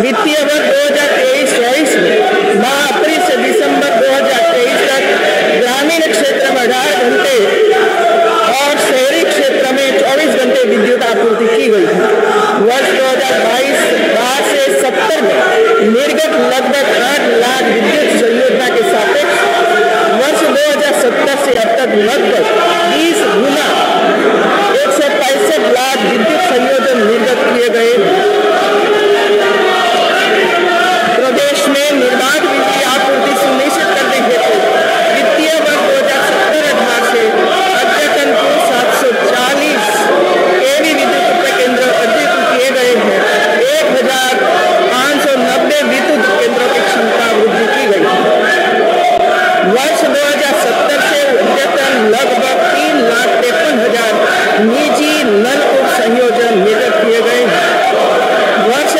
वित्तीय वर्ष 2023-24 में माह अप्रैल से दिसंबर 2023 तक ग्रामीण क्षेत्र में 18 घंटे और शहरी क्षेत्र में 24 घंटे विद्युत आपूर्ति की गई है। वर्ष 2022 से 70 में निर्गत लगभग 8 लाख विद्युत संयोजना के सापेक्ष वर्ष 2070 से अब तक लगभग 20 गुना 165 लाख विद्युत संयोजन निर्गत किए गए। प्रदेश में निर्बाध बिजली आपूर्ति सुनिश्चित करने हेतु वित्तीय वर्ष 2070-18 से अद्यतन कुल 740 केवी विद्युत उपकेंद्र अधिकृत किए गए हैं। 1590 विद्युत केंद्रों की क्षमता वृद्धि की गई है। वर्ष 2070 से अद्यतन लगभग 3,53,000 निजी नलकूप संयोजन निर्गत किए गए हैं। वर्ष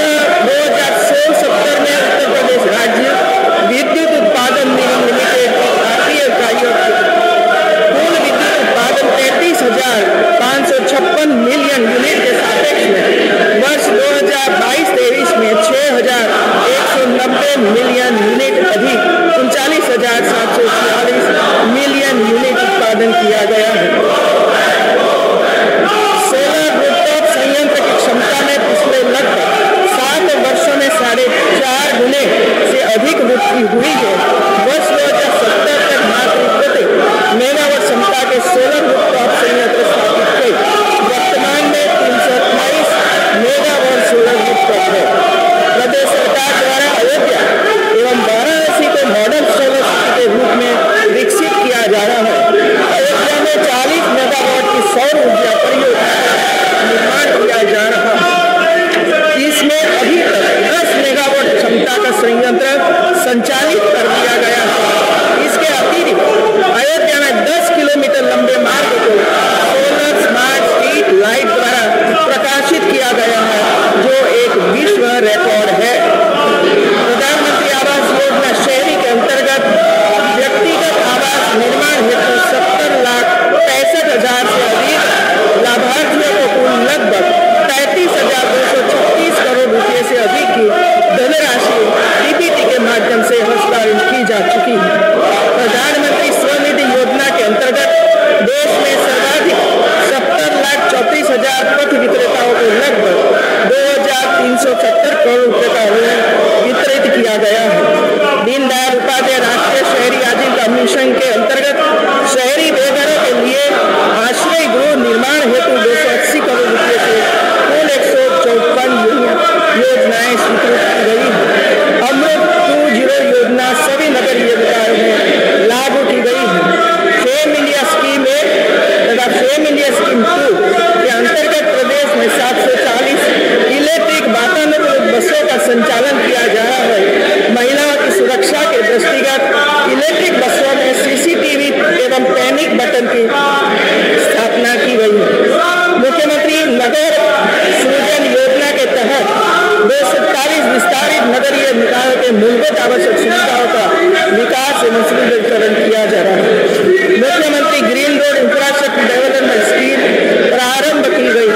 2016-17 में उत्तर प्रदेश राज्य विद्युत उत्पादन निगम लिमिटेड की भारतीय इकाइयों कुल विद्युत उत्पादन 33,556 मिलियन यूनिट के सापेक्ष में वर्ष 2022-23 में 6,190 मिलियन यूनिट अधिक 39,746 मिलियन यूनिट उत्पादन किया गया है। सोलर रूफटॉप संयंत्र की क्षमता में पिछले लगभग 7 वर्षों में 4.5 गुने से अधिक वृद्धि हुई है। वर्ष 2070 तक मात्र 31 मेगावाट क्षमता के सोलर रूफटॉप संयंत्र स्थापित थे। वर्तमान में 328 मेगावाट सोलर रूफटॉप है। प्रदेश सरकार द्वारा अयोध्या एवं वाराणसी को मॉडल सोलर सिटी के रूप में विकसित किया जा रहा है। अयोध्या में 40 मेगावाट की सौर ऊर्जा परियोजना का निर्माण किया जा रहा है। इसमें अभी तक 10 मेगावाट क्षमता का संयंत्र संचालित कर दिया गया है। इसके अतिरिक्त अयोध्या में 10 किलोमीटर लंबे मार्ग को सोलर स्मार्ट स्ट्रीट लाइट द्वारा प्रकाशित किया गया है, जो एक विश्व रिकॉर्ड है। प्रधानमंत्री आवास योजना शहरी के अंतर्गत व्यक्तिगत आवास निर्माण हेतु 70,65,000 से अधिक लाभार्थियों को कुल लगभग 33,236 करोड़ रुपए से अधिक की धनराशि डीबीटी के माध्यम से हस्तांतरित की जा चुकी है। प्रधानमंत्री स्वनिधि योजना के अंतर्गत देश में सर्वाधिक 70,34,000 पथ विक्रेताओं को लगभग 2,370 करोड़ रुपए का ऋण वितरित किया गया है। दीनदयाल उपाध्याय राष्ट्रीय शहरी आजीविका मिशन के अंतर्गत शहरी बेघरों के लिए आश्रय गृह निर्माण हेतु 280 करोड़ रुपए से कुल 154 योजनाएं स्वीकृत की गई है। अमृत 2.0 योजना सभी नगरीय निकायों में लागू की गई है। फेम इंडिया स्कीम 1 तथा फेम इंडिया स्कीम 2 के अंतर्गत प्रदेश में 740 इलेक्ट्रिक वातानुकूलित बसों का संचालन किया जा रहा है। महिलाओं की सुरक्षा के दृष्टिगत इलेक्ट्रिक बसों में CCTV एवं पैनिक बटन की स्थापना की गई है। मुख्यमंत्री नगर सृजन योजना के तहत 247 विस्तारित नगरीय निकायों के मूलभूत आवश्यक सुविधाओं का विकास एवं सुदृढ़ीकरण किया जा रहा है। मुख्यमंत्री green road infrastructure development scheme प्रारंभ की गई है।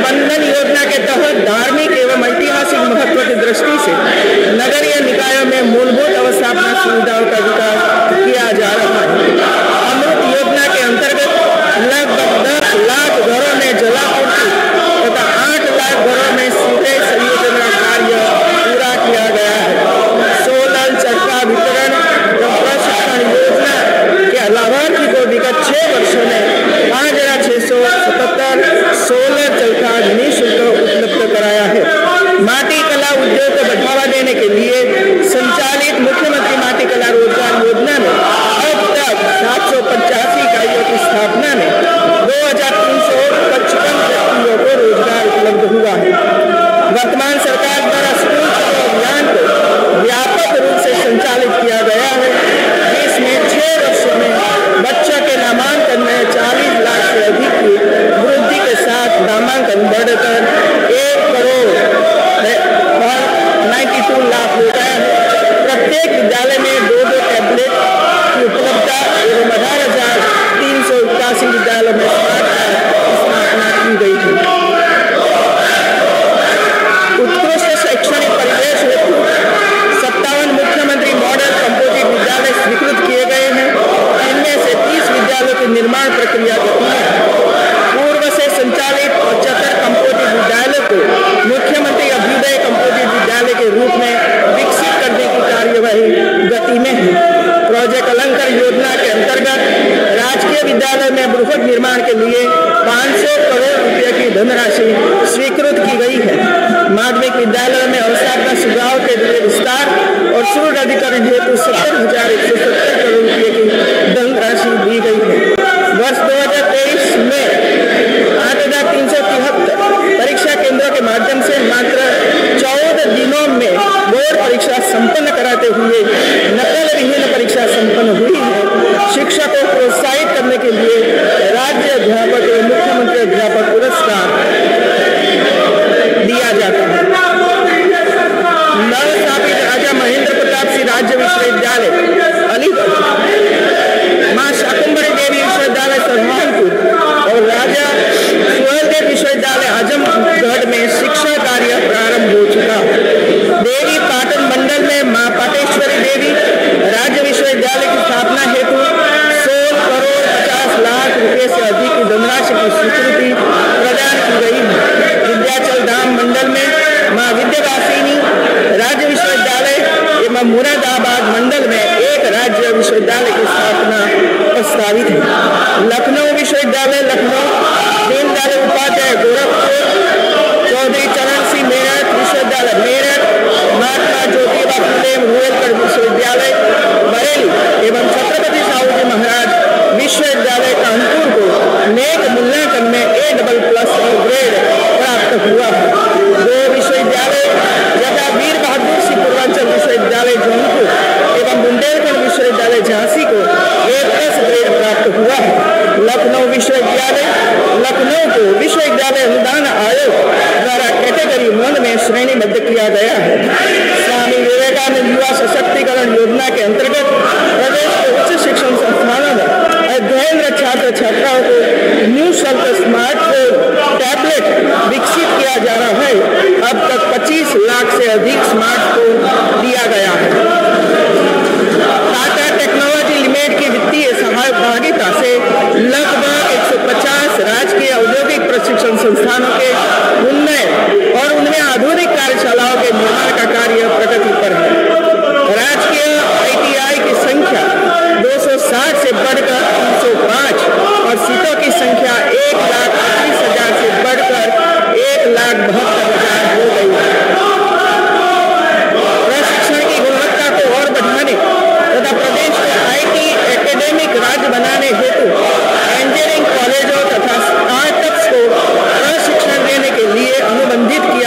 बंधन योजना के तहत धार्मिक एवं ऐतिहासिक महत्व की दृष्टि से नगरीय निकायों में मूलभूत अवस्थापना सुविधाओं का विकास किया जा रहा है। अमृत योजना के अंतर्गत लगभग 10 लाख घरों में जलापूर्ति तथा 8 लाख घरों में सीधे संयोजन का कार्य पूरा किया गया है। सोलर चरखा वितरण एवं प्रशिक्षण योजना के लाभार्थी को विगत 6 वर्षों में 5,677 सोलर चरखा निःशुल्क उपलब्ध कराया है। माटी कला उद्योग को बढ़ावा देने के लिए संचालित मुख्यमंत्री माटी कला रोजगार योजना में अब तक 785 इकाइयों की स्थापना में 2,355 व्यक्तियों को रोजगार उपलब्ध हुआ है। वर्तमान सरकार द्वारा स्कूल चलो अभियान को व्यापक रूप से संचालित किया गया है, जिसमें 6 वर्षों में बच्चों के नामांकन में 40 लाख से अधिक की वृद्धि के साथ नामांकन बढ़कर 1,92 लाख हो गया है। प्रत्येक विद्यालय में 2 टैबलेट की उपलब्धता एवं 18,381 विद्यालयों में स्थापना की गई थी। उत्कृष्ट रूप में विकसित करने की कार्यवाही गति में है। प्रोजेक्ट अलंकार योजना के अंतर्गत राजकीय विद्यालय में बृहद निर्माण के लिए 500 करोड़ रुपए की धनराशि स्वीकृत की गई है। माध्यमिक विद्यालय में अवसाधना सुझाव के लिए विस्तार और सुदृढ़ीकरण हेतु 70,170 करोड़ रुपए की धनराशि दी गई है। वर्ष 2023 में 8,373 परीक्षा केंद्रों के माध्यम से मात्र 14 दिनों में बोर्ड परीक्षा संपन्न कराते हुए नकल विहीन परीक्षा संपन्न हुई है। शिक्षा को प्रोत्साहित करने के लिए राज्य अध्यापक एवं मुख्यमंत्री अध्यापक पुरस्कार दिया जाता है। नवस्थापित राजा महेंद्र प्रताप सिंह राज्य विश्वविद्यालय अलीगढ़, मां शाकुंभरी देवी विश्वविद्यालय सहारनपुर और राजा सुहेलदेव विश्वविद्यालय आजमगढ़ में शिक्षा कार्य प्रारंभ हो चुका। देवी पाटन मंडल में मां पाटेश्वरी देवी राज्य विश्वविद्यालय की स्थापना हेतु 16 करोड़ 50 लाख रुपए से अधिक की धनराशि की स्वीकृति प्रदान की गई है। विद्याचल धाम मंडल में मां विद्यावासिनी राज्य विश्वविद्यालय एवं मुरादाबाद मंडल में एक राज्य विश्वविद्यालय की स्थापना प्रस्तावित है। लखनऊ विश्वविद्यालय लखनऊ, दीनदयाल उपाध्याय गोरखपुर, चौधरी चरण सिंह मेरठ विश्वविद्यालय मेरठ, महात्मा ज्योतिबा फुले रूरल विश्वविद्यालय बरेली एवं छत्रपति साहू जी महाराज विश्वविद्यालय कानपुर को नेक मूल्यांकन में A++ ग्रेड प्राप्त हुआ है। दो विश्वविद्यालय यथा वीर बहादुर सिंह पूर्वांचल विश्वविद्यालय जौनपुर एवं बुंदेलखंड विश्वविद्यालय झांसी को A+ ग्रेड प्राप्त हुआ है। लखनऊ विश्वविद्यालय लखनऊ को विश्वविद्यालय अनुदान आयोग द्वारा कैटेगरी 1 में श्रेणीबद्ध किया गया है। स्वामी विवेकानंद युवा सशक्तिकरण योजना के अंतर्गत प्रदेश के उच्च शिक्षण संस्थानों में अध्ययनरत छात्र छात्राओं को निःशुल्क स्मार्टफोन टैबलेट विकसित किया जा रहा है। अब तक 25 लाख से अधिक स्मार्टफोन दिया गया है। टाटा टेक्नोलॉजी लिमिटेड की वित्तीय सहभागिता से लगभग 150 राजकीय औद्योगिक प्रशिक्षण संस्थानों के उन्नयन और उनमें आधुनिक कार्यशालाओं के निर्माण का कार्य प्रगति पर है। राजकीय ITI की संख्या 260 से बढ़कर 305 और सीटों की संख्या 1,25,000 से बढ़कर 1,72,000 हो गई है। प्रशिक्षण की गुणवत्ता को और बढ़ाने तथा प्रदेश को IT एकेडमिक राज्य बनाने हेतु इंजीनियरिंग कॉलेजों तथा स्टार्टअप्स को प्रशिक्षण देने के लिए अनुबंधित किया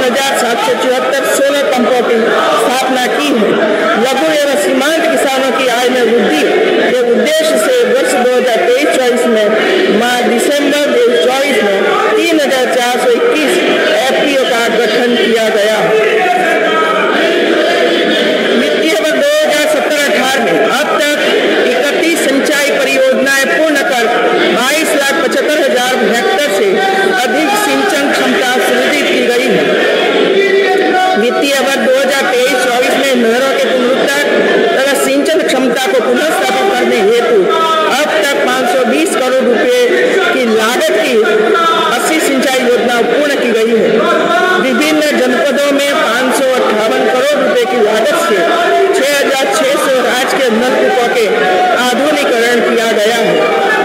4,774 सोलर पंपों की स्थापना की है। लघु एवं सीमांत किसानों की आय में वृद्धि के उद्देश्य से वर्ष 2023-24 में मार्च दिसंबर 2024 में 3,421 एफपीओ का गठन किया गया। वित्तीय वर्ष 2017-18 में अब तक 31 सिंचाई परियोजनाएं पूर्ण कर 22,75,000 हेक्टेयर से अधिक सिंचन क्षमता सृजित की गई है। वित्तीय वर्ष 2023-24 में नहरों के पुनरुद्धार तथा सिंचन क्षमता को पुनर्स्थापित करने हेतु अब तक 520 करोड़ रुपए की लागत की 80 सिंचाई योजना पूर्ण की गई है। विभिन्न जनपदों में 558 करोड़ रुपए की लागत से 6,600 राजकीय नलकूपों के आधुनिकीकरण किया गया है।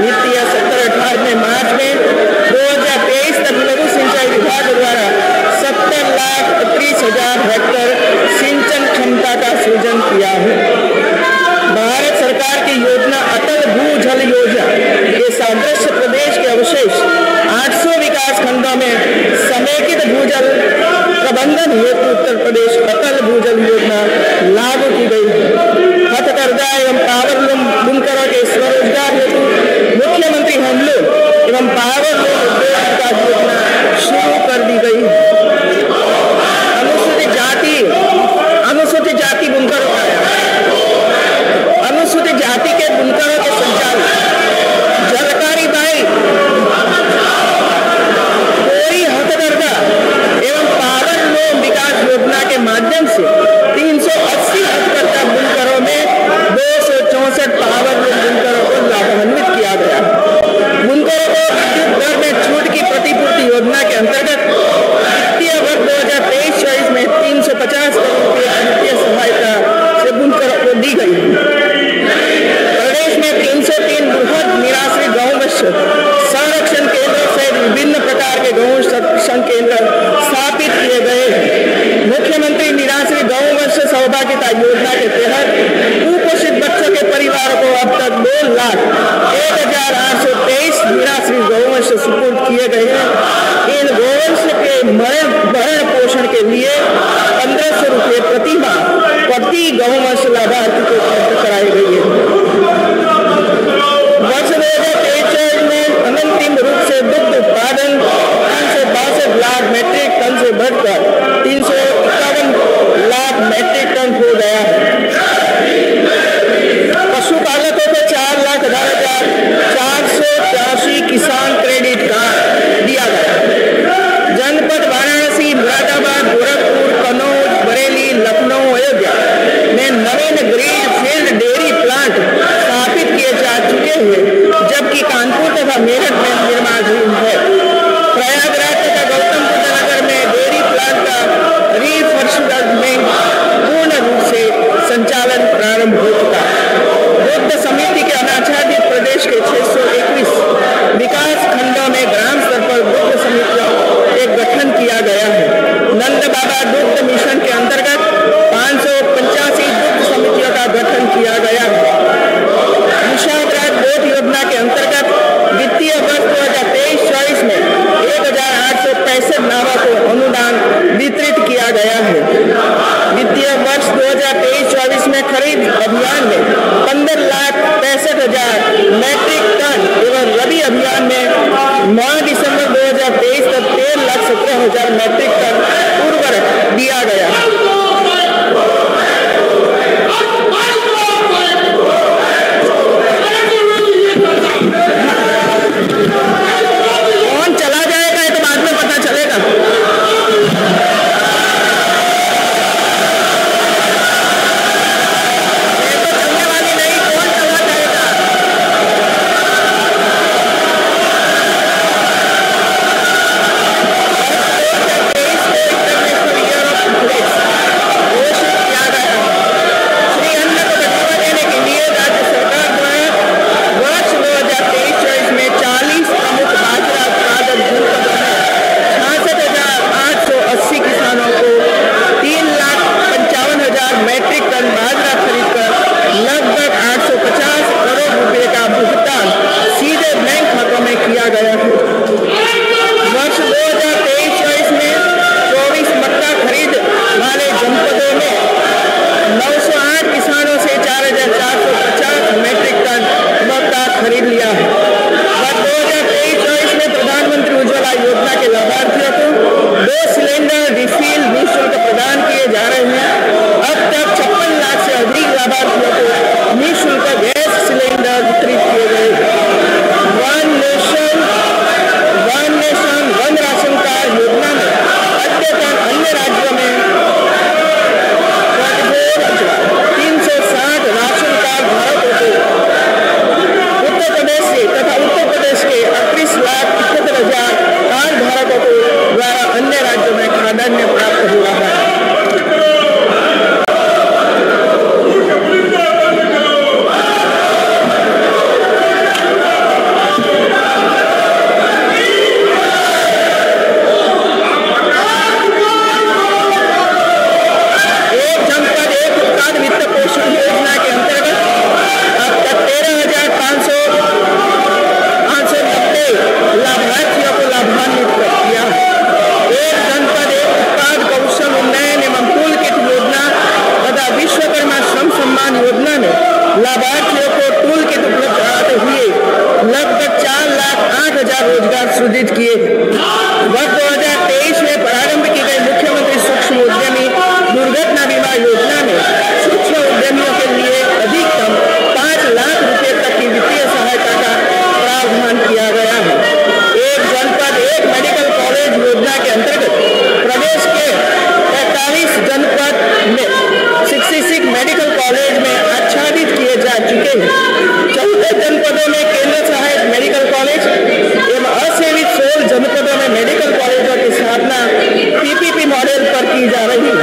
वित्तीय 17-18 में मार्च में 2023 तक लघु सिंचाई विभाग द्वारा 70,30,000 हेक्टेयर सिंचन क्षमता का सृजन किया है। भारत सरकार की योजना अटल भूजल योजना के सादृश्य प्रदेश के अवशेष 800 विकास खंडों में समेकित भूजल प्रबंधन हेतु उत्तर प्रदेश अटल भूजल योजना लागू की गई है। हथकरघा एवं पावरलूम बुनकरों के स्वरोजगार हेतु मुख्यमंत्री हैंडलूम एवं पावरलूम उद्योग विकास योजना शुरू कर दी गई है। अनुसूचित जाति बुनकरों अनुसूचित जाति के बुनकरों के संचालन जलकारी बाई कोई हथकरघा एवं पावरलूम विकास योजना के माध्यम से 380 हथकरघा बुनकरों में 264 पावरलूम बुनकरों को लाभान्वित किया गया। बुनकरों को विद्युत दर में छूट की प्रतिपूर्ति योजना के अंतर्गत वित्तीय वर्ष 2023-24 में 350 करोड़ रुपये की वित्तीय सहायता से बुनकरों को दी गई। प्रदेश में 303 बृहद निराश्रित गौवंश संरक्षण केंद्रों सहित विभिन्न प्रकार के गौ संरक्षण केंद्र स्थापित किए गए हैं। मुख्यमंत्री निराश्रित गौवंश सौभाग्यता योजना के तहत कुपोषित बच्चों के परिवार को अब तक 2,01,823 निराश्रित गौवंश सुपुर्द किए गए हैं। इन गौवंश के भरण पोषण के लिए 1,500 रुपये प्रति माह प्रति गौवंश लाभार्थी को उपलब्ध कराई गई है। वर्ष 2023 में अंतिम रूप से दुग्ध उत्पादन 362 लाख मीट्रिक टन से बढ़कर 351 लाख मीट्रिक टन हो गया है। पशुपालकों को 4,18,483 किसान क्रेडिट कार्ड दिया गया। जनपद वाराणसी, मुरादाबाद, गोरखपुर, कन्नौज, बरेली, लखनऊ, अयोध्या में नवीन ग्रीन फील्ड डेयरी प्लांट स्थापित किए जा चुके हैं, जबकि कानपुर तथा मेरठ में निर्माणाधीन है। प्रयागराज तथा गौतम बुद्ध नगर में डेयरी प्लांट का रिफर्बिशमेंट पूर्ण रूप से संचालन प्रारंभ हो चुका है। दुग्ध समिति के अनाच्छादित प्रदेश के 621 विकास खंडों में ग्राम स्तर पर दुग्ध समितियों के गठन किया गया है। नंद बाबा दुग्ध मिशन के अंतर्गत 585 दुग्ध समितियों का गठन किया गया है। निशांतराज बोट योजना के अंतर्गत वित्तीय वर्ष 2023-24 में 1,865 नावों को अनुदान वितरित किया गया है। वित्तीय वर्ष 2023-24 में खरीद अभियान में 15,65,000 मीट्रिक टन एवं रबी अभियान में 9 दिसंबर 2023 तक 13,17,000 मीट्रिक टन उर्वरक दिया गया। कौन चला जाएगा ये तो बाद में पता चलेगा। सिलेंडर रिफिल निःशुल्क प्रदान किए जा रहे हैं। अब तक 56 लाख से अधिक लाभार्थियों को निःशुल्क गैस सिलेंडर वितरित किए गए। One nation one ration card योजना में अद्यतन अन्य राज्यों में 360 राशन कार्ड धारकों को उत्तर प्रदेश से तथा उत्तर प्रदेश के 38,71,000 कार्ड धारकों को द्वारा अन्य राज्यों में प्राधान्य प्राप्त हुआ है। लाभार्थियों को टूल किट उपलब्ध कराते हुए लगभग 4,08,000 रोजगार सृजित किए। वर्ष 2023 में प्रारंभ की गई मुख्यमंत्री सूक्ष्म उद्यमी दुर्घटना बीमा योजना में सूक्ष्म उद्यमियों के लिए अधिकतम 5 लाख रुपए तक की वित्तीय सहायता का प्रावधान किया गया है। एक जनपद एक मेडिकल कॉलेज योजना के अंतर्गत प्रदेश के 45 जनपद में 66 मेडिकल कॉलेज में आच्छादित किए जा चुके हैं। 14 जनपदों में केंद्र सहायक मेडिकल कॉलेज एवं असेवित 16 जनपदों में मेडिकल कॉलेजों की स्थापना पीपीपी मॉडल पर की जा रही है।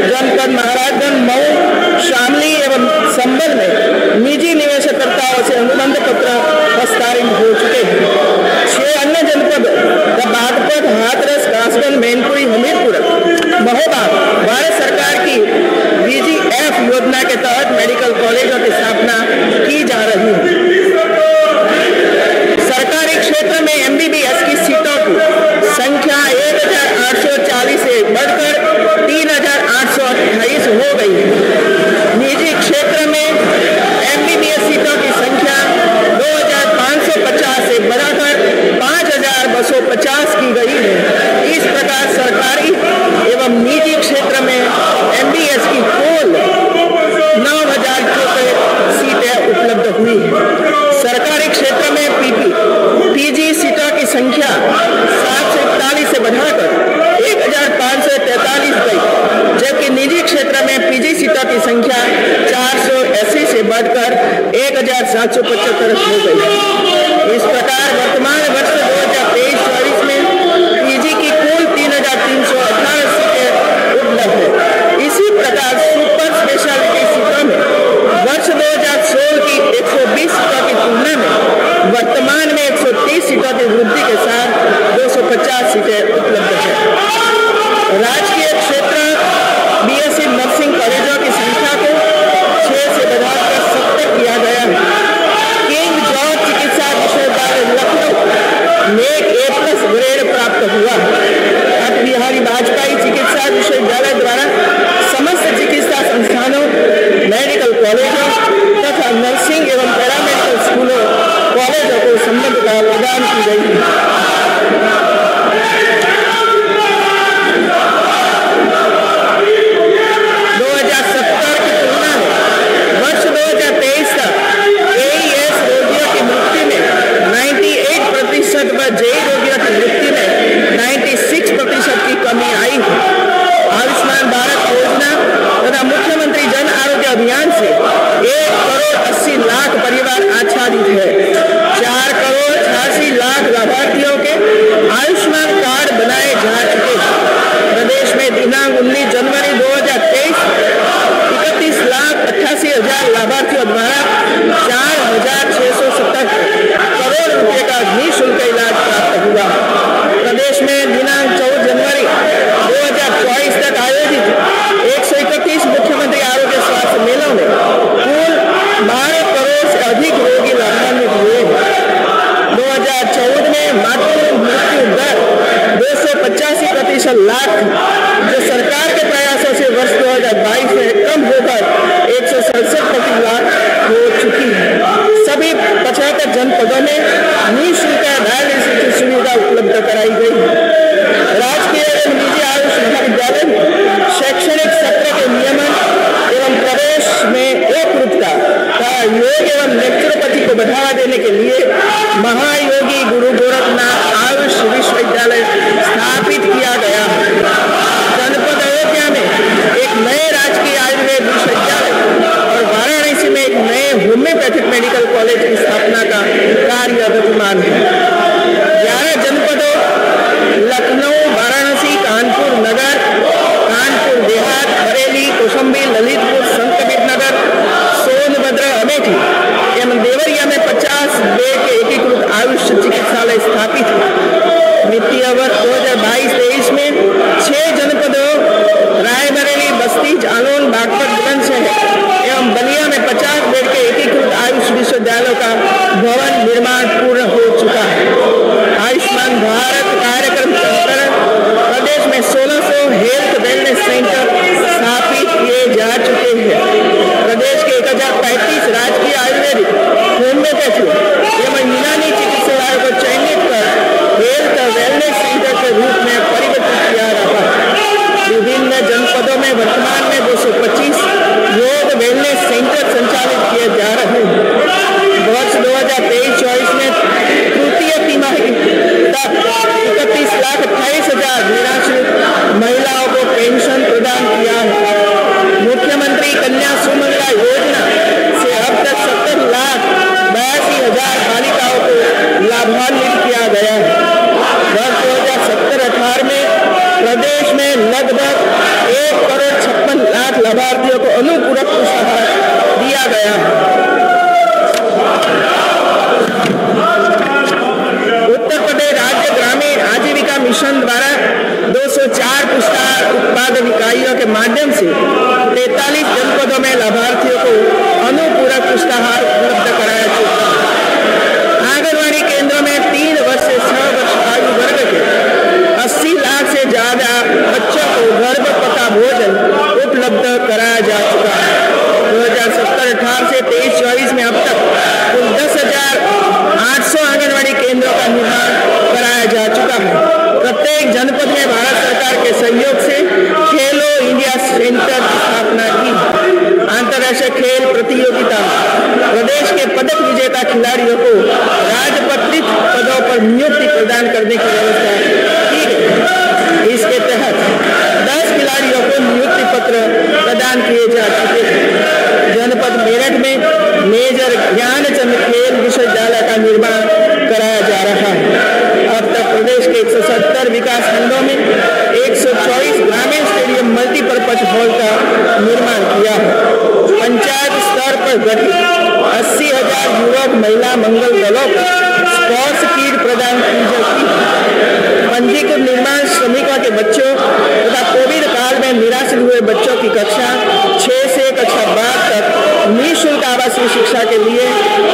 जनपद महाराजगंज, मऊ, शामली एवं संबल में निजी निवेशकर्ताओं से अनुबंध पत्र हस्ताक्षरित हो चुके हैं। 6 अन्य जनपद बागपत, हाथरस, कासगंज, मैनपुरी, हमीरपुर, महोबा भारत सरकार की VGF योजना के तहत मेडिकल कॉलेजों की स्थापना की जा रही है। सरकारी क्षेत्र में MBBS की सीटों की संख्या 1,840 से बढ़कर 3,828 हो गई है। निजी क्षेत्र में MBBS सीटों की संख्या 2,550 से बढ़ाकर 5,250 की गई है। इस प्रकार सरकारी एवं निजी क्षेत्र में MBBS की कुल 9,000 सीटें उपलब्ध हुई है। सरकारी क्षेत्र में PG सीटों की संख्या 741 से बढ़ाकर 1,543 गई, जबकि निजी क्षेत्र में PG सीटों की संख्या 480 से बढ़कर 1,775 हो गई। इस प्रकार वर्तमान वर्ष 2023-24 में PG की कुल 3,318 सीटें उपलब्ध है। इसी प्रकार सुपर स्पेशलिटी सीटों में वर्ष 2016 की 120 सीटों की तुलना में वर्तमान में 130 सीटों की वृद्धि के साथ 250 सीटें उपलब्ध है। राजकीय क्षेत्र BSc नर्सिंग कॉलेजों की संख्या को 6 से बढ़ाकर 70 किया गया है। किंग जॉर्ज चिकित्सा विश्वविद्यालय लखनऊ में A+ ग्रेड प्राप्त हुआ है। अटल बिहारी वाजपेयी चिकित्सा विश्वविद्यालय द्वारा समस्त चिकित्सा संस्थानों, मेडिकल कॉलेजों तथा नर्सिंग एवं पैरामेडिकल स्कूलों कॉलेजों को संबद्धता प्रदान की गई है। 2070 की तुलना में वर्ष 2023 तक AES रोगियों की मृत्यु में 98% व JEE रोगियों की मृत्यु में 96% की कमी आई है। आयुष्मान भारत योजना तथा मुख्यमंत्री जन आरोग्य अभियान से 1,80,00,000 परिवार आच्छादित है। 4,88,00,000 लाभार्थियों के आयुष्मान कार्ड बनाए जा चुके हैं। प्रदेश में दिनांक 19 जनवरी 2023 31,88,000 लाभार्थियों द्वारा 4,670 करोड़ रुपए का निःशुल्क इलाज प्राप्त हुआ। प्रदेश में दिनांक 14 जनवरी 2024 तक आयोजित 131 मुख्यमंत्री आरोग्य स्वास्थ्य मेलों में कुल 12 करोड़ से अधिक रोगी लाभान्वित हुए। 2014 में मातृ मृत्यु दर 285% लाख जो सरकार के प्रयासों से वर्ष 2022 में कम होकर 167 लाख हो चुकी है। सभी 75 जनपदों में निःशुल्क डायलिसिस की सुविधा उपलब्ध कराई गई है। राजकीय एवं निजी योगदान है। 11 जनपदों लखनऊ, वाराणसी, कानपुर नगर, कानपुर देहात, बरेली, कौशाम्बी, ललितपुर, संत कबीरनगर, सोनभद्र, अमेठी एवं देवरिया में 50 बेड के एकीकृत आयुष चिकित्सालय स्थापित है। वित्तीय वर्ष 2022-23 में 6 जनपदों रायबरेली, बस्ती, जालौन, बागपत, बुलंदशहर एवं बलिया में 50 बेड के एकीकृत आयुष विश्वविद्यालयों का भवन निर्माण पूर्ण हो चुका है। आयुष्मान भारत कार्यक्रम के अंतर्गत प्रदेश में 1600 हेल्थ वेलनेस सेंटर स्थापित किए जा चुके हैं। प्रदेश के 1035 राजकीय आयुर्वेदिक, होम्योपैथी एवं यूनानी चिकित्सालयों को चयनित कर हेल्थ वेलनेस सेंटर के रूप में परिवर्तित किया रहा है। विभिन्न जनपदों में वर्तमान में 225 योग वेलनेस सेंटर संचालित किए जा रहे हैं। वर्ष 2023-24 में तृतीय तिमाही तक 31,28,000 निराश्रित महिलाओं को पेंशन प्रदान किया है। मुख्यमंत्री कन्या सुमंगला योजना से अब तक 70,82,000 बालिकाओं को लाभान्वित किया गया है। वर्ष 2017-18 में प्रदेश में लगभग 1,56,00,000 लाभार्थियों को अनुपूरक पुष्टाहार दिया गया है। उत्तर प्रदेश राज्य ग्रामीण आजीविका मिशन द्वारा 204 पुष्टाहार उत्पादन इकाइयों के माध्यम से 43 जनपदों में लाभार्थियों को अनुपूरक पुष्टाहार उपलब्ध कराया चुका है। आंगनबाड़ी केंद्रों में 3 वर्ष से 6 वर्ष आयु वर्ग के 80 लाख से ज्यादा बच्चों को गर्भपता भोजन उपलब्ध कराया जा चुका है। 2017-18 से 23-24 में अब तक कुल 10,800 आंगनबाड़ी केंद्रों का निर्माण कराया जा चुका है। प्रत्येक जनपद में भारत सरकार के सहयोग से खेलो इंडिया सेंटर की स्थापना की। अंतर्राष्ट्रीय खेल प्रतियोगिता प्रदेश के पदक विजेता खिलाड़ियों को राजपत्रित पदों पर नियुक्ति प्रदान करने की व्यवस्था की गई। इसके तहत 10 खिलाड़ियों को नियुक्ति पत्र प्रदान किए जा चुके हैं। जनपद मेरठ में मेजर ध्यानचंद खेल विश्वविद्यालय का निर्माण कराया जा रहा है। अब तक प्रदेश के 170 विकास खंडों में 124 ग्रामीण स्टेडियम मल्टीपर्पज हॉल का निर्माण किया है। पंचायत स्तर पर गठित 80,000 युवक महिला मंगल दलों को स्पोर्ट्स किट प्रदान की जाती है। पंजीकृत निर्माण श्रमिकों के बच्चों तथा कोविड काल में निराश्रित हुए बच्चों की कक्षा 6 से कक्षा 12 तक निःशुल्क आवासीय शिक्षा के लिए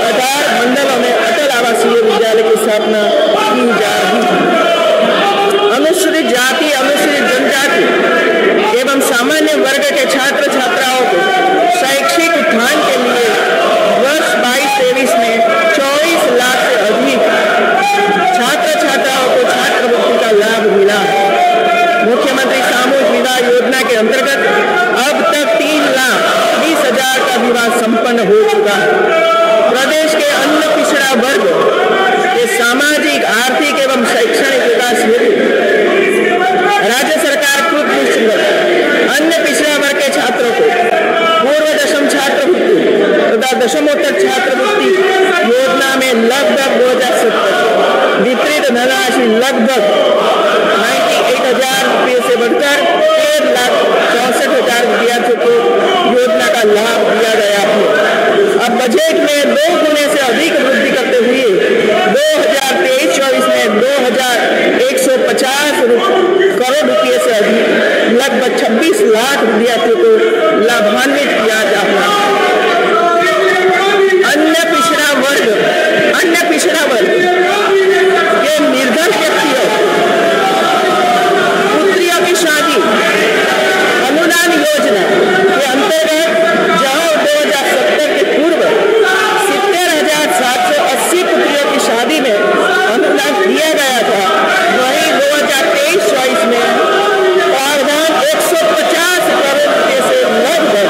18 मंडलों में अटल आवासीय विद्यालय की स्थापना की जा रही है। अनुसूचित जाति, अनुसूचित जनजाति एवं सामान्य वर्ग के छात्र छात्राओं को शैक्षिक उत्थान के लिए वर्ष 22-23 में 24 लाख से अधिक छात्र छात्राओं को छात्रवृत्ति का लाभ मिला। मुख्यमंत्री सामूहिक विवाह योजना के अंतर्गत अब तक 3,20,000 का विवाह संपन्न हो चुका है। प्रदेश के अन्य पिछड़ा वर्ग के सामाजिक, आर्थिक एवं शैक्षणिक विकास हेतु राज्य सरकार कृत अन्य पिछड़ा वर्ग के छात्रों को पूर्व दशम छात्रवृत्ति तथा दशमोत्तर छात्रवृत्ति योजना में लगभग 2070 वितरित धनराशि लगभग 98,000 रुपये से बढ़कर 1,64,000 विद्यार्थियों को योजना का लाभ दिया गया है। अब बजट में 2 गुने से अधिक वृद्धि करते हुए 2023-24 में 2,150 करोड़ रुपये से अधिक लगभग 26 लाख विद्यार्थियों को लाभान्वित किया जा रहा है। अन्य पिछड़ा वर्ग के निर्धन व्यक्तियों पुत्रियों की शादी अनुदान योजना के अंतर्गत जहां 2070 के पूर्व 70,780 पुत्रियों की शादी में अनुदान दिया गया था, वहीं 2023-24 में प्रावधान 150 करोड़ रुपये से लगभग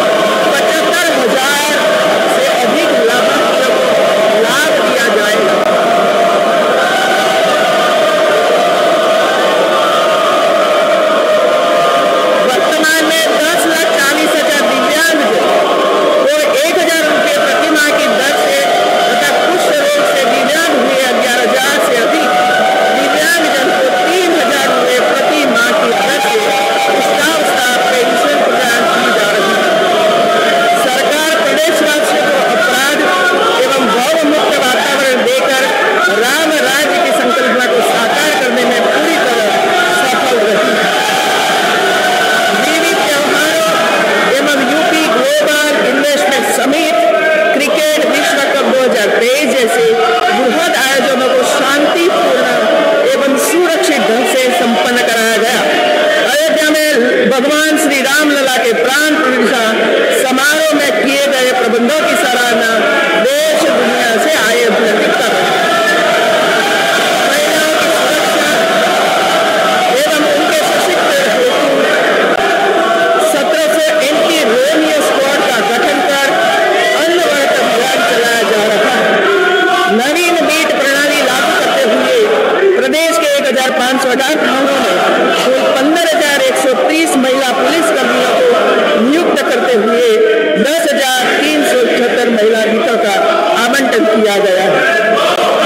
10,378 महिला मित्रों का आवंटन किया गया है।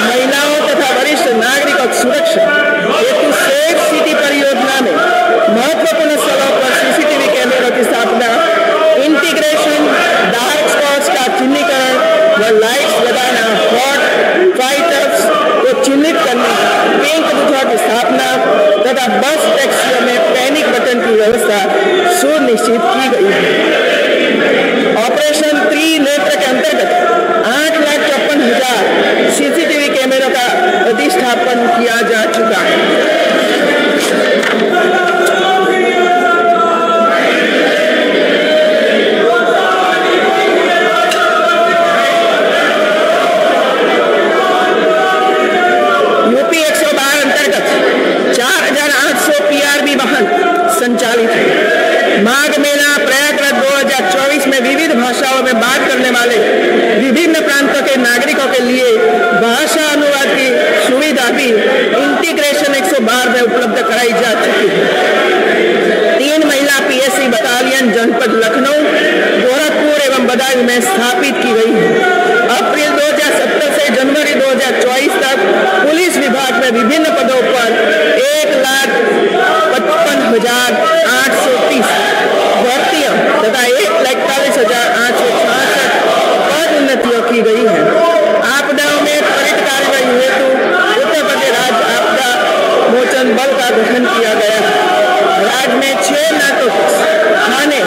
महिलाओं तथा वरिष्ठ नागरिकों की सुरक्षा हेतु सेफ सिटी परियोजना में महत्वपूर्ण स्थलों पर सीसीटीवी कैमरों की स्थापना, इंटीग्रेशन, डार्क स्पॉट्स का चिन्हीकरण व लाइट्स लगाना, हॉट फाइटर्स को चिन्हित करने, पिंक बूथों की स्थापना तथा बस टैक्सियों में पैनिक बटन की व्यवस्था सुनिश्चित की गई है। ऑपरेशन त्रिनेत्र के अंतर्गत 8,54,000 सीसीटीवी कैमरों का प्रतिष्ठापन किया जा चुका है। यूपी 112 अंतर्गत 4,800 PRB वाहन संचालित है। माघ मेला प्रयागराज 2024 में विविध भाषाओं में बात करने वाले विभिन्न प्रांतों के नागरिकों के लिए भाषा अनुवाद की सुविधा भी इंटीग्रेशन 112 में उपलब्ध कराई जा चुकी है। 3 महिला PSC बटालियन जनपद लखनऊ, गोरखपुर एवं बदायूं में स्थापित की गई है। अप्रैल 2017 से जनवरी 2024 तक पुलिस विभाग में विभिन्न पदों पर 1,55,830 भर्तियां तथा 1,41,866 पदोन्नतियों की गई है। आपदाओं में त्वरित कार्रवाई हेतु उत्तर प्रदेश राज्य आपदा मोचन बल का गठन किया गया है। राज्य में 6 नाटो थाने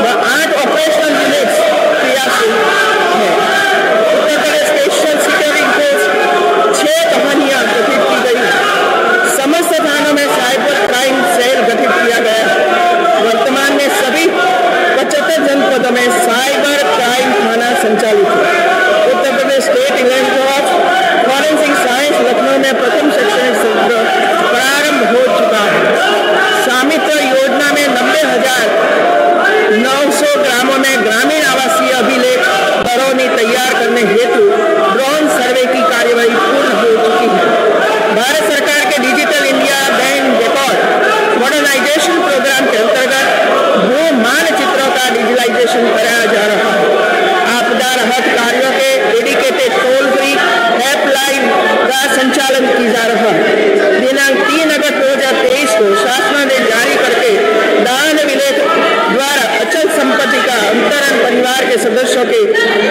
व 8 ऑपरेशनल यूनिट्स क्रियाशील है। उत्तर प्रदेश स्पेशल सिक्योरिटी फोर्स 6 कहानियां गठित की गई है। समस्त थानों में साइबर क्राइम सेल गठित किया गया है। वर्तमान में सभी 75 जनपदों में साइबर क्राइम थाना संचालित है। Uttar Pradesh state institute of forensic science Lucknow में प्रथम शैक्षणिक सत्र प्रारंभ हो चुका है। स्वामित्व योजना में 90,900 ग्रामों में ग्रामीण आवासीय अभिलेख बरौनी तैयार करने हेतु ड्रोन सर्वे की कार्यवाही पूर्ण हो चुकी है। भारत सरकार के digital India bank record modernisation programme के अंतर्गत भू मानचित्रों का डिजिटलाइजेशन कराया जा रहा है। आपदा राहत कार्यों के डेडिकेटेड टोल फ्री हेल्पलाइन का संचालन किया जा रहा है। दिनांक 3 अगस्त 2023 को शासनादेश जारी करके दान विलेख द्वारा अचल संपत्ति का अंतरण परिवार के सदस्यों के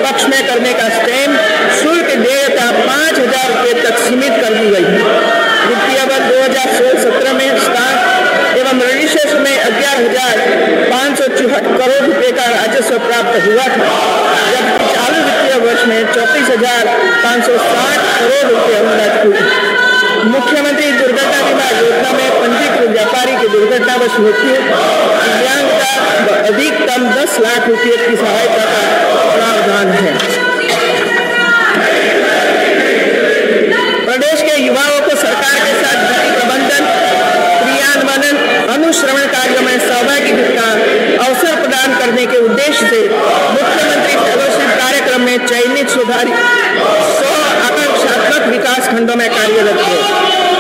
पक्ष में करने का स्टैम्प शुल्क देयता 5,000 रुपये तक सीमित कर दी गई है। वित्तीय वर्ष 2016-17 में स्टाम्प एवं रजिस्ट्रेशन में 11,564 करोड़ रुपए का राजस्व प्राप्त हुआ था, जबकि चालू वित्तीय वर्ष में 34,560 करोड़ रुपए अनुदान हुए। मुख्यमंत्री दुर्घटना बीमा योजना में पंजीकृत व्यापारी की दुर्घटनावश मृत्यु, दिव्यांगता व अधिकतम 10 लाख रुपये की सहायता का प्रावधान है। प्रदेश के युवाओं को सरकार के साथ गति प्रबंधन, क्रियान्वयन, अनुश्रवण कार्यों में सहभागी का अवसर प्रदान करने के उद्देश्य से मुख्यमंत्री फेलोशिप कार्यक्रम में चयनित सुधारित 100 आकांक्षात्मक विकास खंडों में कार्यरत है।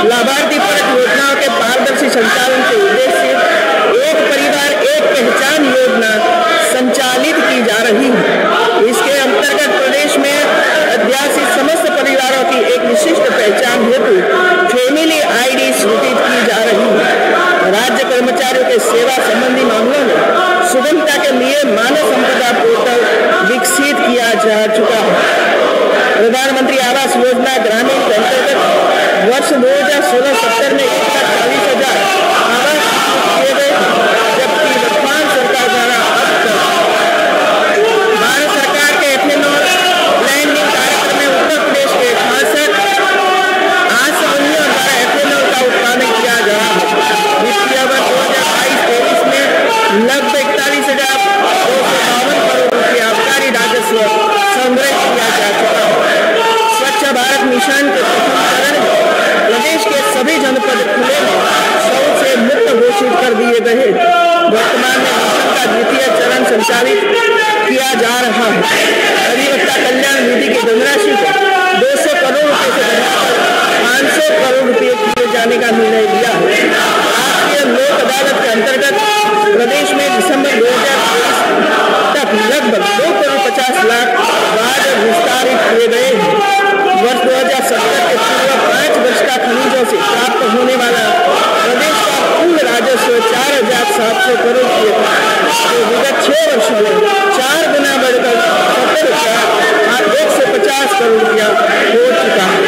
लाभार्थी परक योजनाओं के पारदर्शी संचालन के उद्देश्य से एक परिवार एक पहचान योजना संचालित की जा रही है। इसके अंतर्गत प्रदेश में अध्यासित समस्त परिवारों की एक विशिष्ट पहचान हेतु फैमिली ID सृजित की जा रही है। राज्य कर्मचारियों के सेवा संबंधी मामलों में सुगमता के लिए मानव संपदा पोर्टल विकसित किया जा चुका है। प्रधानमंत्री आवास योजना ग्रामीण के अंतर्गत वर्ष 2016-17 में 1,40,000 आवास किए गए, जबकि वर्तमान सरकार द्वारा अब तक भारत सरकार के एथेनॉल ब्लेंडिंग कार्यक्रम में उत्तर प्रदेश के 68 आसवनियों द्वारा एथेनॉल का उत्पादन किया जा रहा है। वित्तीय वर्ष 2022-23 में लगभग 41,252 करोड़ रुपये आबकारी राजस्व संग्रह किया जा चुका है। स्वच्छ भारत मिशन के प्रथम चरण में प्रदेश के सभी जनपद खुले में शौच से मुक्त घोषित कर दिए गए। वर्तमान में मिशन का द्वितीय चरण संचालित किया जा रहा है। अधिवक्ता कल्याण निधि की धनराशि को 200 करोड़ रुपए से बढ़ाकर 500 करोड़ रुपए किए जाने का निर्णय लिया है। राष्ट्रीय लोक अदालत के अंतर्गत प्रदेश में दिसंबर 2023 तक लगभग 2 700 करोड़ किए तो विगत 6 वर्षों में 4 गुना बढ़कर 150 करोड़ रुपया हो चुका है।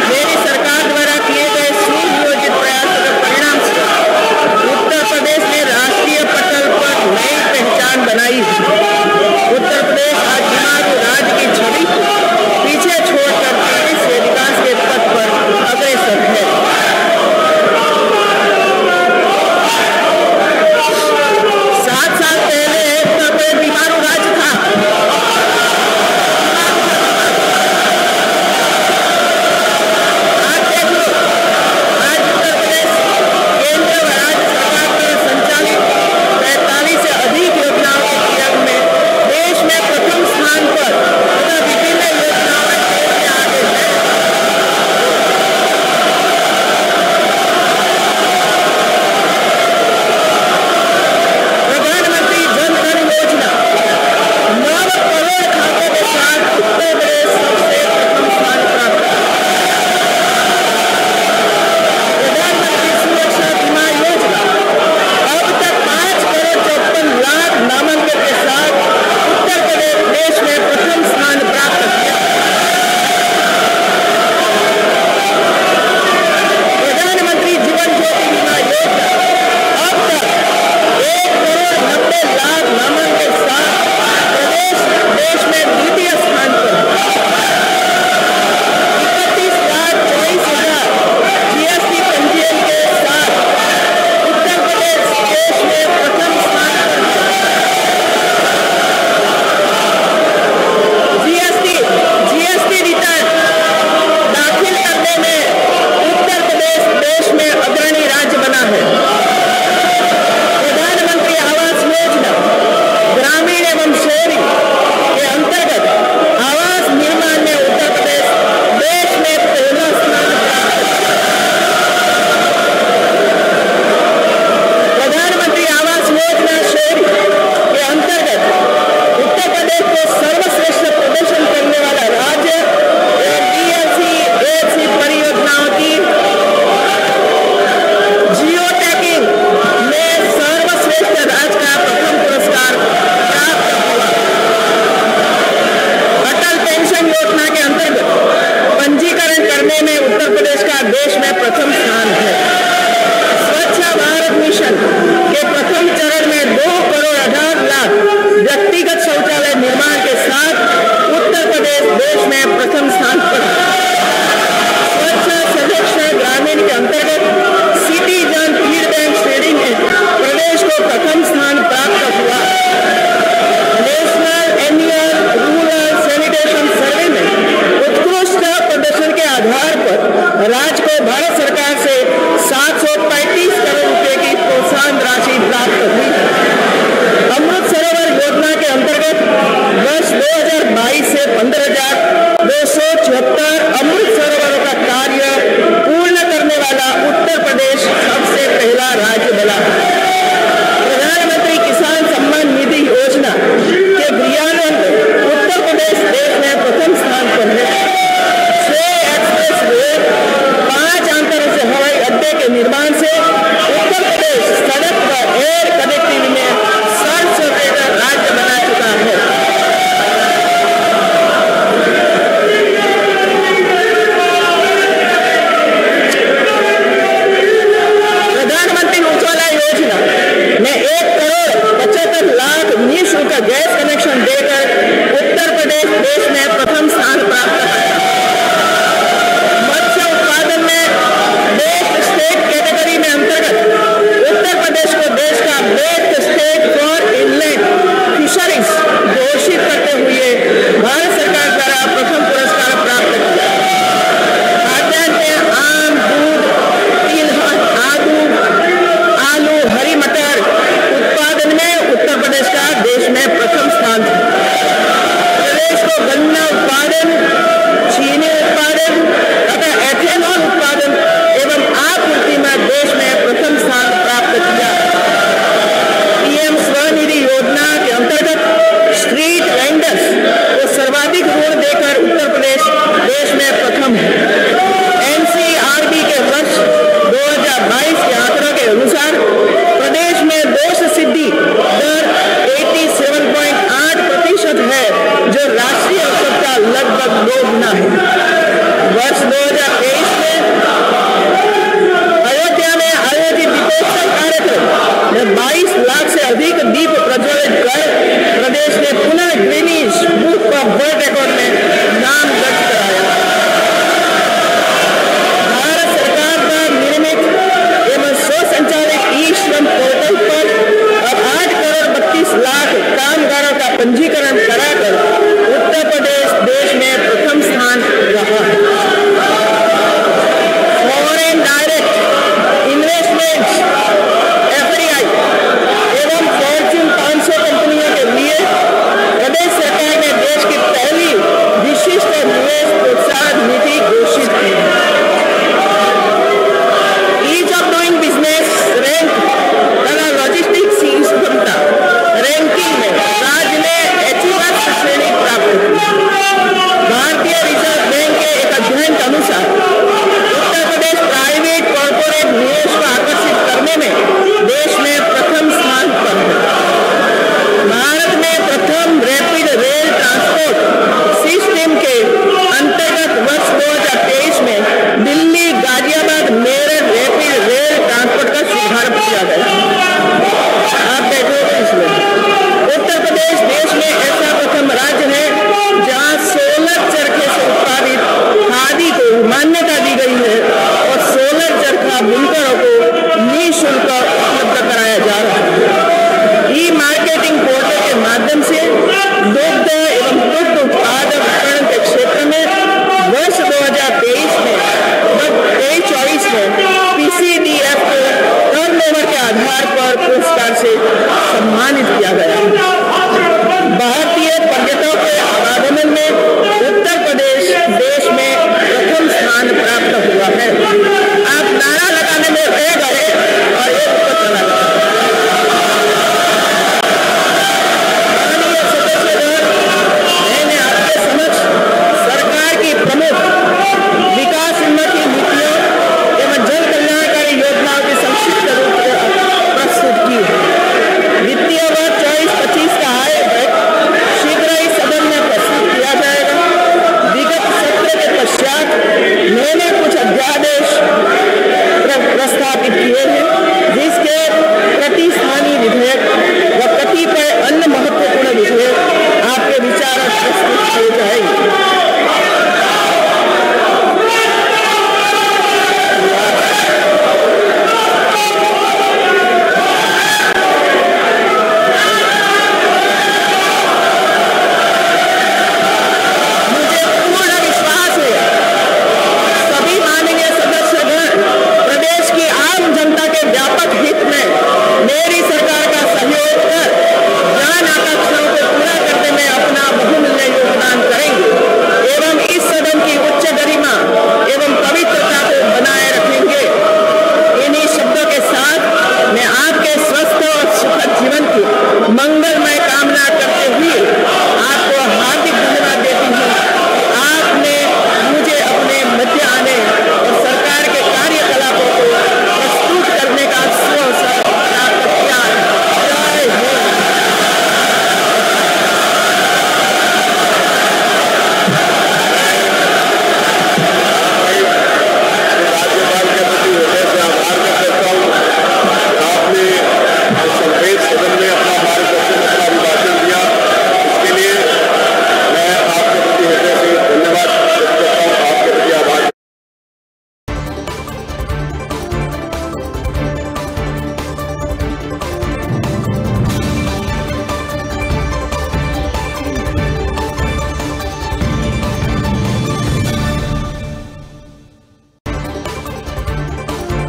मेरी सरकार द्वारा किए गए सुनियोजित प्रयासों के परिणाम से उत्तर प्रदेश ने राष्ट्रीय पटल पर नई पहचान बनाई है। उत्तर प्रदेश आज बीमारू राज्य की छवि को पीछे छोड़कर तेजी से विकास के पथ पर अग्रसर है। 7 साल पहले उत्तर प्रदेश बीमारू राज्य था। आज देख लो, आज उत्तर प्रदेश केंद्र व राज्य सरकार द्वारा संचालित 45 से अधिक योजनाओं के क्रियान्वयन में देश में प्रथम स्थान पर तथा विभिन्न योजनाओं में देश से आगे है। प्रधानमंत्री जन धन योजना 9 करोड़ खातों के साथ उत्तर प्रदेश सबसे प्रथम स्थान प्राप्त है। प्रधानमंत्री सुरक्षा बीमा योजना अब तक 5 करोड़ 54 लाख नामांकन के साथ उत्तर प्रदेश देश में प्रथम स्थान प्राप्त किया। प्रधानमंत्री जीवन ज्योति बीमा योजना अब तक 1 करोड़ 90 लाख नामांकन के साथ प्रदेश देश में द्वितीय स्थान पर है। 31,24,000 GST पंजीयन के साथ उत्तर प्रदेश देश में प्रथम स्थान पर है। जीएसटी रिटर्न दाखिल करने में उत्तर प्रदेश देश में अग्रणी राज्य बना है। प्रधानमंत्री आवास योजना ग्रामीण एवं शहरी के अंतर्गत आवास निर्माण में उत्तर प्रदेश देश में पहला स्थान प्राप्त है। प्रधानमंत्री आवास योजना शहरी के अंतर्गत उत्तर प्रदेश को सर्वश्रेष्ठ प्रदर्शन करने वाला राज्य DLC परियोजनाओं की जियो टैगिंग में सर्वश्रेष्ठ राज्य का प्रथम पुरस्कार प्राप्त हुआ। अटल पेंशन योजना के अंतर्गत पंजीकरण करने में उत्तर प्रदेश का देश में प्रथम स्थान है। स्वच्छ भारत मिशन के प्रथम चरण में 2 करोड़ 18 लाख व्यक्तिगत शौचालय निर्माण के साथ उत्तर प्रदेश देश में प्रथम स्थान पर है। स्वच्छ सर्वेक्षण ग्रामीण के अंतर्गत सिटीजन फीडबैक श्रेणी में प्रदेश को प्रथम स्थान प्राप्त हुआ। नेशनल एनुअल रूरल सैनिटेशन सर्वे में उत्कृष्ट प्रदर्शन के आधार पर राज्य को भारत सरकार से 735 करोड़ रुपए की प्रोत्साहन राशि प्राप्त हुई। अमृत सरोवर योजना के अंतर्गत वर्ष 2022 से 15,274 अमृत सरोवरों का कार्य